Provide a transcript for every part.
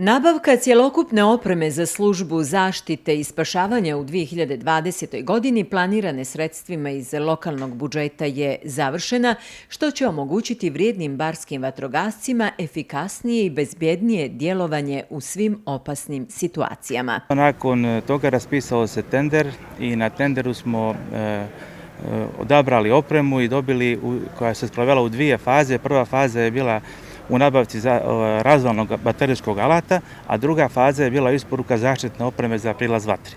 Nabavka cjelokupne opreme za službu zaštite i spašavanja u 2020. godini planirane sredstvima iz lokalnog budžeta je završena, što će omogućiti vrijednim barskim vatrogascima efikasnije i bezbjednije djelovanje u svim opasnim situacijama. Nakon toga raspisao se tender i na tenderu smo odabrali opremu i dobili, koja se sprovela u dvije faze. Prva faza je bila u nabavci razvalnog baterijskog alata, a druga faza je bila isporuka zaštitne opreme za prilaz vatri.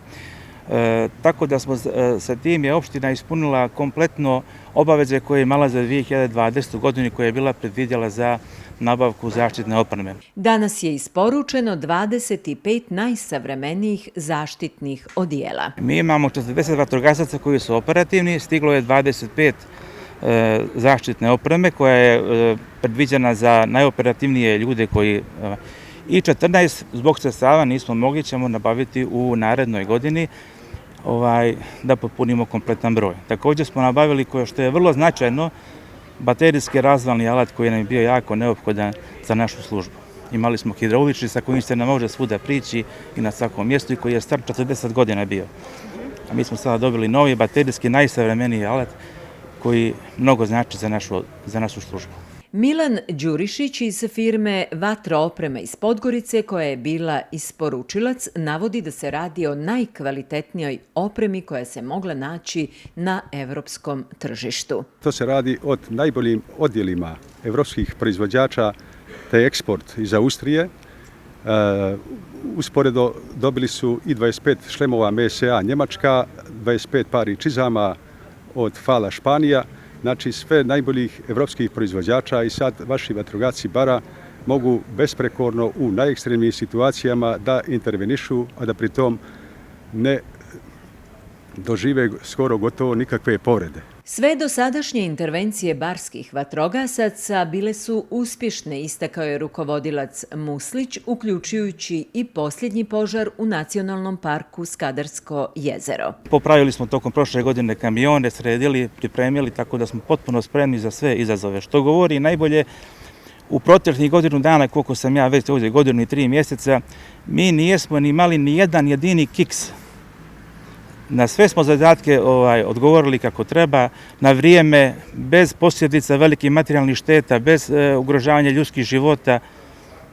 Tako da smo sa tim je opština ispunila kompletno obaveze koje je imala za 2020. godinu koja je bila predvidjela za nabavku zaštitne opreme. Danas je isporučeno 25 najsavremenijih zaštitnih odijela. Mi imamo 40 vatrogasaca koji su operativni, stiglo je 25 zaštitne opreme koja je predviđena za najoperativnije ljude i 14 zbog sredstava nismo mogli, ćemo nabaviti u narednoj godini da popunimo kompletan broj. Također smo nabavili, što je vrlo značajno, baterijski razvalni alat koji nam je bio jako neophodan za našu službu. Imali smo hidraulični sa kojim se ne može svuda prići i na svakom mjestu i koji je star 40 godina bio. A mi smo sada dobili novi baterijski najsavremeniji alat koji mnogo znači za našu službu. Milan Đurišić iz firme Vatra oprema iz Podgorice, koja je bila isporučilac, navodi da se radi o najkvalitetnijoj opremi koja se mogla naći na evropskom tržištu. To se radi od najboljim odjelima evropskih proizvođača, te eksport iz Austrije. Usporedo dobili su i 25 šlemova MSA Njemačka, 25 pari čizama od Fala Španija, znači sve najboljih evropskih proizvođača i sad vaši vatrogasci bara mogu besprekorno u najekstremnijim situacijama da intervenišu, a da pritom ne dožive skoro gotovo nikakve povrede. Sve dosadašnje intervencije barskih vatrogasaca bile su uspješne, istakao je rukovodilac Muslić, uključujući i posljednji požar u Nacionalnom parku Skadarsko jezero. Popravili smo tokom prošle godine kamione, sredili, pripremili, tako da smo potpuno spremni za sve izazove. Što govori najbolje, u proteklih godinu dana, koliko sam ja već ovdje, godinu i 3 mjeseca, mi nismo ni imali ni jedan jedini kiks. Na sve smo zadatke odgovorili kako treba, na vrijeme, bez posljedica velikih materijalnih šteta, bez ugrožavanja ljudskih života,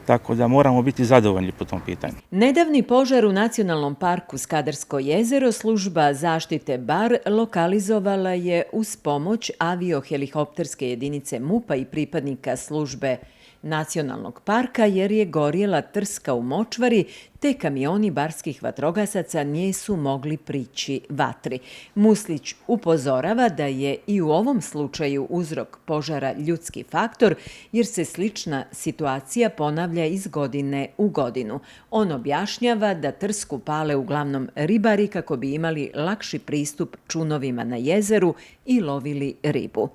tako da moramo biti zadovoljni po tom pitanju. Nedavni požar u Nacionalnom parku Skadarsko jezero služba zaštite Bar lokalizovala je uz pomoć aviohelikopterske jedinice MUP-a i pripadnika službe Nacionalnog parka, jer je gorjela trska u močvari, te kamioni barskih vatrogasaca nisu mogli prići vatri. Muslić upozorava da je i u ovom slučaju uzrok požara ljudski faktor, jer se slična situacija ponavlja iz godine u godinu. On objašnjava da trsku pale uglavnom ribari kako bi imali lakši pristup čunovima na jezeru i lovili ribu.